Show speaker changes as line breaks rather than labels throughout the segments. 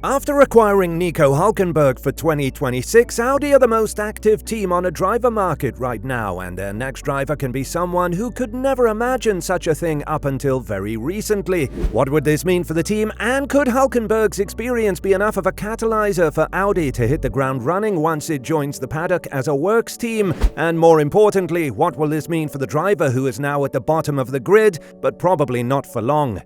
After acquiring Nico Hülkenberg for 2026, Audi are the most active team on a driver market right now, and their next driver can be someone who could never imagine such a thing up until very recently. What would this mean for the team, and could Hülkenberg's experience be enough of a catalyzer for Audi to hit the ground running once it joins the paddock as a works team? And more importantly, what will this mean for the driver who is now at the bottom of the grid, but probably not for long?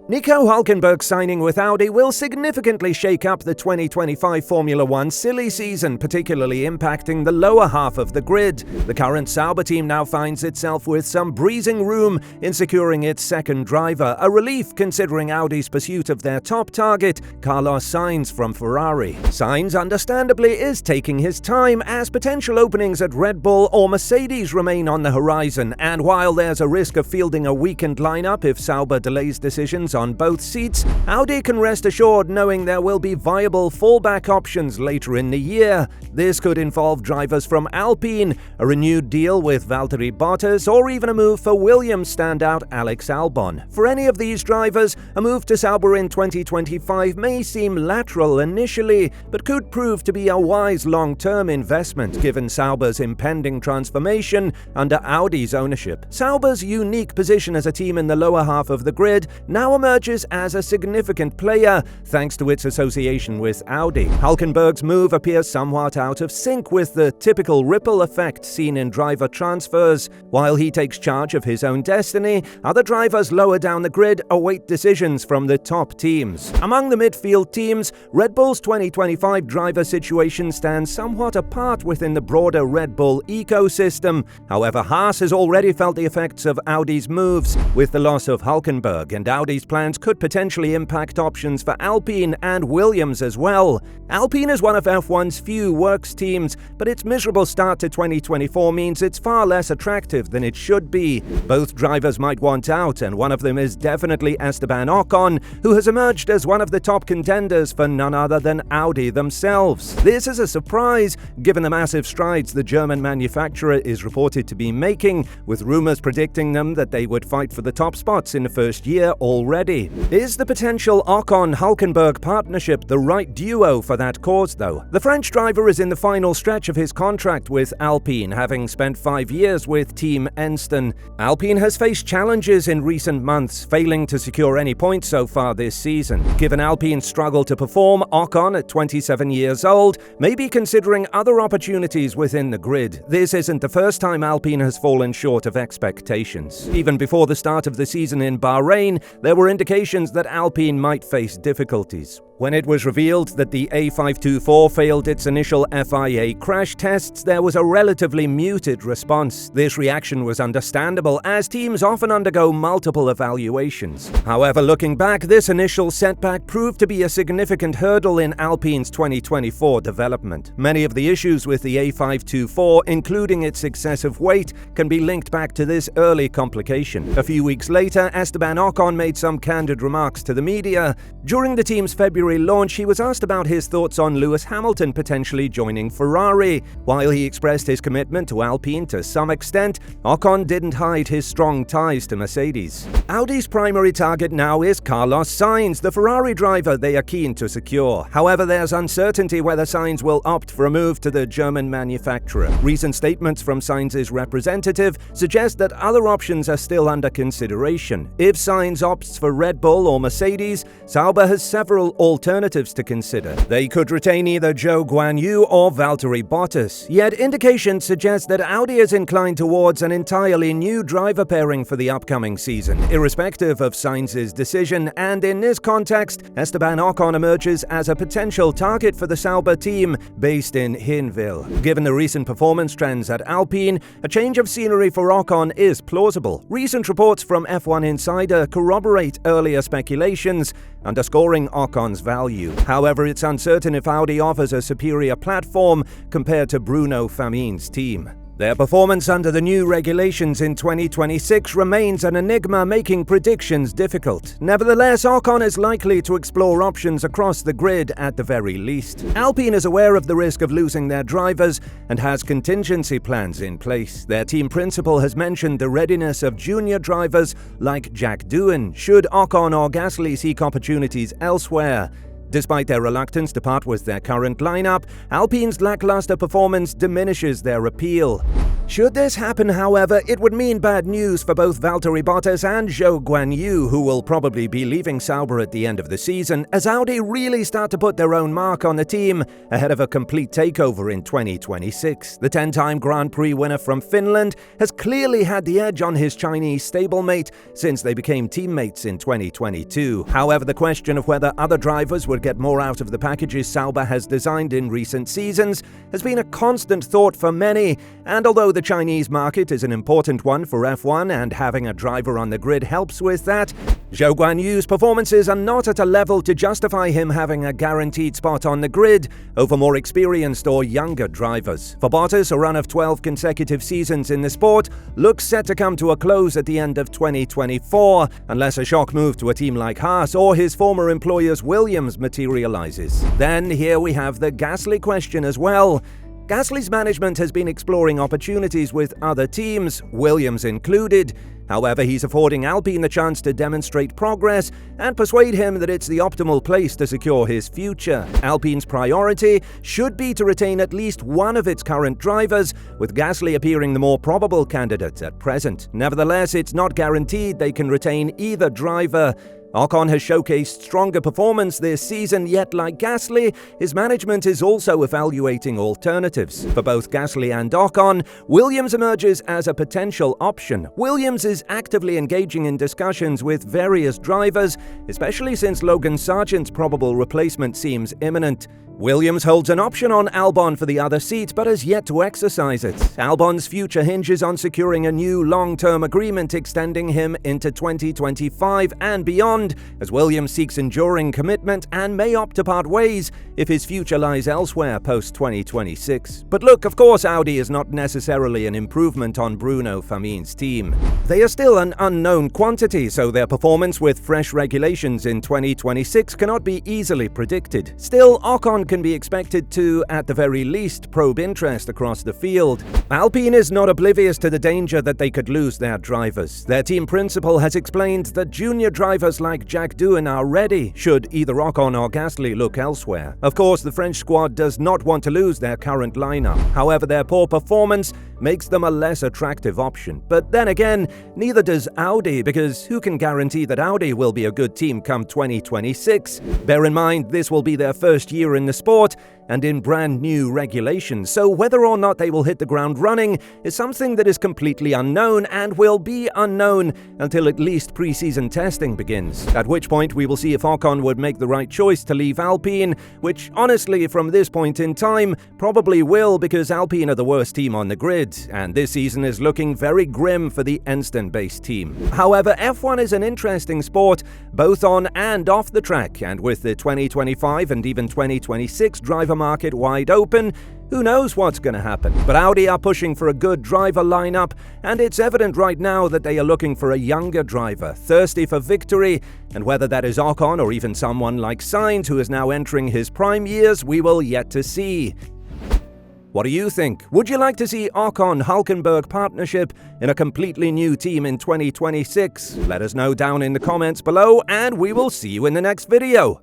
Nico Hülkenberg signing with Audi will significantly shake up the 2025 Formula One silly season, particularly impacting the lower half of the grid. The current Sauber team now finds itself with some breathing room in securing its second driver, a relief considering Audi's pursuit of their top target, Carlos Sainz from Ferrari. Sainz, understandably, is taking his time as potential openings at Red Bull or Mercedes remain on the horizon, and while there's a risk of fielding a weakened lineup if Sauber delays decisions on both seats, Audi can rest assured knowing there will be viable fallback options later in the year. This could involve drivers from Alpine, a renewed deal with Valtteri Bottas, or even a move for Williams standout Alex Albon. For any of these drivers, a move to Sauber in 2025 may seem lateral initially, but could prove to be a wise long-term investment given Sauber's impending transformation under Audi's ownership. Sauber's unique position as a team in the lower half of the grid now emerges as a significant player thanks to its association with Audi. Hülkenberg's move appears somewhat out of sync with the typical ripple effect seen in driver transfers. While he takes charge of his own destiny, other drivers lower down the grid await decisions from the top teams. Among the midfield teams, Red Bull's 2025 driver situation stands somewhat apart within the broader Red Bull ecosystem. However, Haas has already felt the effects of Audi's moves, with the loss of Hülkenberg, and Audi's plans could potentially impact options for Alpine and Williams as well. Alpine is one of F1's few works teams, but its miserable start to 2024 means it's far less attractive than it should be. Both drivers might want out, and one of them is definitely Esteban Ocon, who has emerged as one of the top contenders for none other than Audi themselves. This is a surprise, given the massive strides the German manufacturer is reported to be making, with rumors predicting them that they would fight for the top spots in the first year already. Is the potential Ocon-Hülkenberg partnership the right duo for that cause, though? The French driver is in the final stretch of his contract with Alpine, having spent 5 years with Team Enston. Alpine has faced challenges in recent months, failing to secure any points so far this season. Given Alpine's struggle to perform, Ocon, at 27 years old, may be considering other opportunities within the grid. This isn't the first time Alpine has fallen short of expectations. Even before the start of the season in Bahrain, there were indications that Alpine might face difficulties. When it was revealed that the A524 failed its initial FIA crash tests, there was a relatively muted response. This reaction was understandable, as teams often undergo multiple evaluations. However, looking back, this initial setback proved to be a significant hurdle in Alpine's 2024 development. Many of the issues with the A524, including its excessive weight, can be linked back to this early complication. A few weeks later, Esteban Ocon made some candid remarks to the media. During the team's February launch, he was asked about his thoughts on Lewis Hamilton potentially joining Ferrari. While he expressed his commitment to Alpine to some extent, Ocon didn't hide his strong ties to Mercedes. Audi's primary target now is Carlos Sainz, the Ferrari driver they are keen to secure. However, there's uncertainty whether Sainz will opt for a move to the German manufacturer. Recent statements from Sainz's representative suggest that other options are still under consideration. If Sainz opts for Red Bull or Mercedes, Sauber has several alternatives to consider. They could retain either Zhou Guanyu or Valtteri Bottas, yet indications suggest that Audi is inclined towards an entirely new driver pairing for the upcoming season, irrespective of Sainz's decision, and in this context, Esteban Ocon emerges as a potential target for the Sauber team based in Hinwil. Given the recent performance trends at Alpine, a change of scenery for Ocon is plausible. Recent reports from F1 Insider corroborate earlier speculations, underscoring Ocon's value. However, it's uncertain if Audi offers a superior platform compared to Bruno Famin's team. Their performance under the new regulations in 2026 remains an enigma, making predictions difficult. Nevertheless, Ocon is likely to explore options across the grid at the very least. Alpine is aware of the risk of losing their drivers and has contingency plans in place. Their team principal has mentioned the readiness of junior drivers like Jack Doohan should Ocon or Gasly seek opportunities elsewhere. Despite their reluctance to part with their current lineup, Alpine's lackluster performance diminishes their appeal. Should this happen, however, it would mean bad news for both Valtteri Bottas and Zhou Guanyu, who will probably be leaving Sauber at the end of the season, as Audi really start to put their own mark on the team ahead of a complete takeover in 2026. The 10-time Grand Prix winner from Finland has clearly had the edge on his Chinese stablemate since they became teammates in 2022. However, the question of whether other drivers would get more out of the packages Sauber has designed in recent seasons has been a constant thought for many, and although the Chinese market is an important one for F1 and having a driver on the grid helps with that, Zhou Guanyu's performances are not at a level to justify him having a guaranteed spot on the grid over more experienced or younger drivers. For Bottas, a run of 12 consecutive seasons in the sport looks set to come to a close at the end of 2024, unless a shock move to a team like Haas or his former employer's Williams materializes. Then here we have the Gasly question as well. Gasly's management has been exploring opportunities with other teams, Williams included. However, he's affording Alpine the chance to demonstrate progress and persuade him that it's the optimal place to secure his future. Alpine's priority should be to retain at least one of its current drivers, with Gasly appearing the more probable candidate at present. Nevertheless, it's not guaranteed they can retain either driver. Ocon has showcased stronger performance this season, yet like Gasly, his management is also evaluating alternatives. For both Gasly and Ocon, Williams emerges as a potential option. Williams is actively engaging in discussions with various drivers, especially since Logan Sargent's probable replacement seems imminent. Williams holds an option on Albon for the other seat, but has yet to exercise it. Albon's future hinges on securing a new long-term agreement extending him into 2025 and beyond, as Williams seeks enduring commitment and may opt to part ways if his future lies elsewhere post-2026. But look, of course Audi is not necessarily an improvement on Bruno Famin's team. They are still an unknown quantity, so their performance with fresh regulations in 2026 cannot be easily predicted. Still, Ocon can be expected to, at the very least, probe interest across the field. Alpine is not oblivious to the danger that they could lose their drivers. Their team principal has explained that junior drivers like Jack Doohan are ready, should either Ocon or Gasly look elsewhere. Of course, the French squad does not want to lose their current lineup. However, their poor performance makes them a less attractive option. But then again, neither does Audi, because who can guarantee that Audi will be a good team come 2026? Bear in mind, this will be their first year in the sport and in brand new regulations, so whether or not they will hit the ground running is something that is completely unknown and will be unknown until at least pre-season testing begins, at which point we will see if Ocon would make the right choice to leave Alpine, which honestly from this point in time probably will, because Alpine are the worst team on the grid, and this season is looking very grim for the Enston-based team. However, F1 is an interesting sport both on and off the track, and with the 2025 and even 2026 driver market wide open, who knows what's going to happen. But Audi are pushing for a good driver lineup, and it's evident right now that they are looking for a younger driver, thirsty for victory, and whether that is Ocon or even someone like Sainz, who is now entering his prime years, we will yet to see. What do you think? Would you like to see Ocon-Hülkenberg partnership in a completely new team in 2026? Let us know down in the comments below, and we will see you in the next video.